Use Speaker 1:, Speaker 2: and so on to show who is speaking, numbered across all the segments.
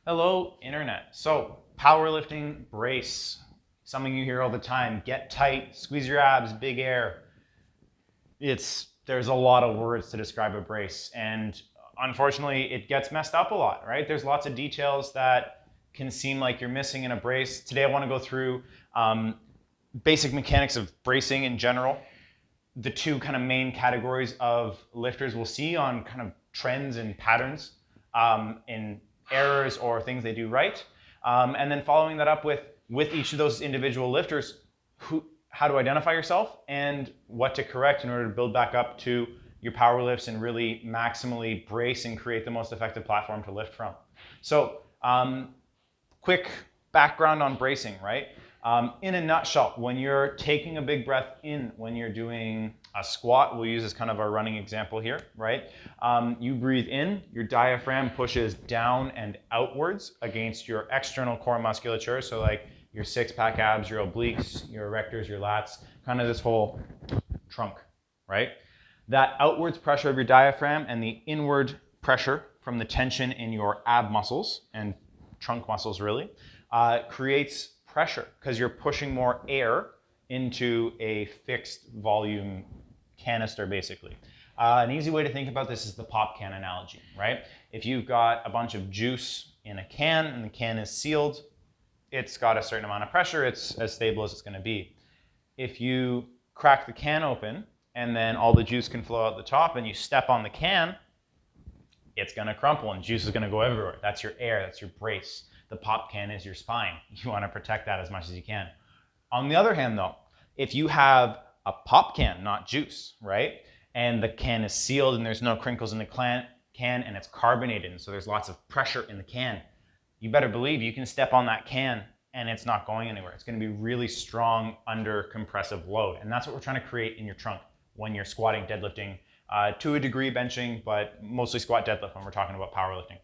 Speaker 1: Hello, Internet. So, powerlifting brace, something you hear all the time. Get tight, squeeze your abs, big air. There's a lot of words to describe a brace, and unfortunately, it gets messed up a lot, right? There's lots of details that can seem like you're missing in a brace. Today, I want to go through basic mechanics of bracing in general, the two kind of main categories of lifters we'll see on kind of trends and patterns in errors or things they do right. And then following that up with each of those individual lifters, how to identify yourself and what to correct in order to build back up to your power lifts and really maximally brace and create the most effective platform to lift from. So quick background on bracing, right? In a nutshell, when you're taking a big breath in, when you're doing a squat, we'll use as kind of our running example here, right? You breathe in, your diaphragm pushes down and outwards against your external core musculature. So like your six-pack abs, your obliques, your erectors, your lats, kind of this whole trunk, right? That outwards pressure of your diaphragm and the inward pressure from the tension in your ab muscles and trunk muscles really creates pressure because you're pushing more air into a fixed volume canister basically. An easy way to think about this is the pop can analogy, right? If you've got a bunch of juice in a can and the can is sealed, it's got a certain amount of pressure, it's as stable as it's going to be. If you crack the can open and then all the juice can flow out the top and you step on the can, it's going to crumple and juice is going to go everywhere. That's your air, that's your brace. The pop can is your spine. You want to protect that as much as you can. On the other hand though, if you have a pop can, not juice, right? And the can is sealed and there's no crinkles in the can and it's carbonated and so there's lots of pressure in the can, you better believe you can step on that can and it's not going anywhere. It's going to be really strong under compressive load. And that's what we're trying to create in your trunk when you're squatting, deadlifting, to a degree benching, but mostly squat deadlift when we're talking about powerlifting,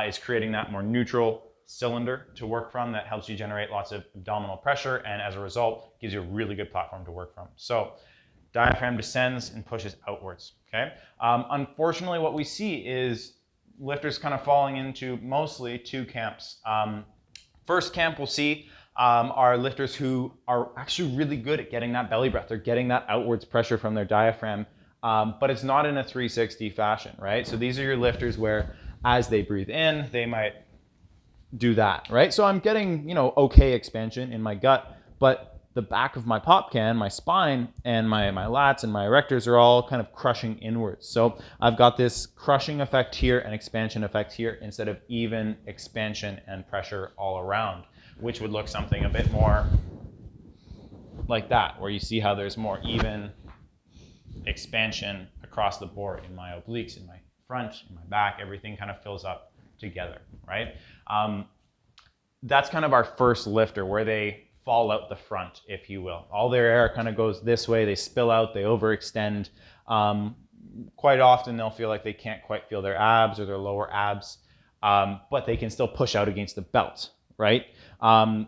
Speaker 1: is creating that more neutral cylinder to work from that helps you generate lots of abdominal pressure and as a result gives you a really good platform to work from. So diaphragm descends and pushes outwards, okay? Unfortunately, what we see is lifters kind of falling into mostly two camps. First camp we'll see are lifters who are actually really good at getting that belly breath. They're getting that outwards pressure from their diaphragm, but it's not in a 360 fashion, right? So these are your lifters where as they breathe in, they might do that, right? So I'm getting, okay expansion in my gut, but the back of my pop can, my spine, and my lats and my erectors are all kind of crushing inwards. So I've got this crushing effect here and expansion effect here instead of even expansion and pressure all around, which would look something a bit more like that, where you see how there's more even expansion across the board in my obliques, in my front, in my back, everything kind of fills up together, right? That's kind of our first lifter where they fall out the front, if you will. All their air kind of goes this way, they spill out, they overextend. Quite often they'll feel like they can't quite feel their abs or their lower abs, but they can still push out against the belt, right?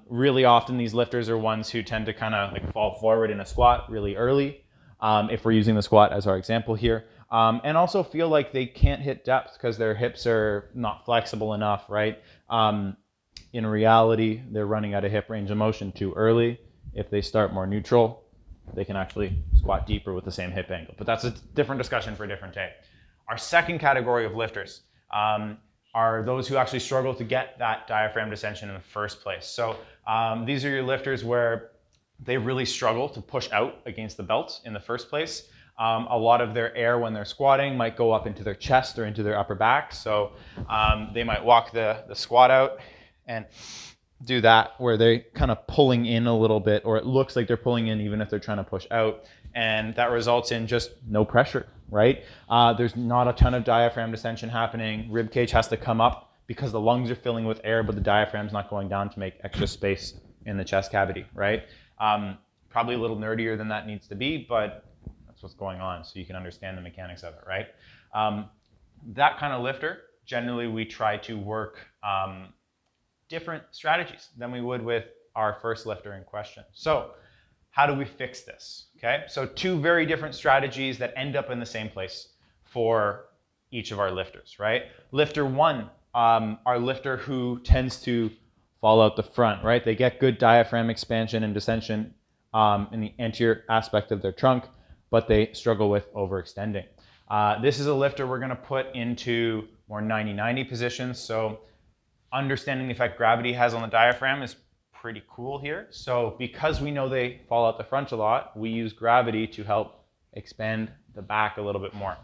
Speaker 1: Really often these lifters are ones who tend to kind of like fall forward in a squat really early, if we're using the squat as our example here. And also feel like they can't hit depth because their hips are not flexible enough, right? In reality, they're running out of hip range of motion too early. If they start more neutral, they can actually squat deeper with the same hip angle. But that's a different discussion for a different day. Our second category of lifters are those who actually struggle to get that diaphragm descension in the first place. So these are your lifters where they really struggle to push out against the belt in the first place. A lot of their air when they're squatting might go up into their chest or into their upper back. So they might walk the squat out and do that where they're kind of pulling in a little bit, or it looks like they're pulling in even if they're trying to push out. And that results in just no pressure, right? There's not a ton of diaphragm descension happening. Rib cage has to come up because the lungs are filling with air, but the diaphragm's not going down to make extra space in the chest cavity, right? Probably a little nerdier than that needs to be, but that's what's going on so you can understand the mechanics of it, right? That kind of lifter, generally we try to work different strategies than we would with our first lifter in question. So how do we fix this? Okay, so two very different strategies that end up in the same place for each of our lifters, right? Lifter one our lifter who tends to fall out the front, right? They get good diaphragm expansion and distension in the anterior aspect of their trunk, but they struggle with overextending. This is a lifter we're gonna put into more 90-90 positions. So understanding the effect gravity has on the diaphragm is pretty cool here. So because we know they fall out the front a lot, we use gravity to help expand the back a little bit more.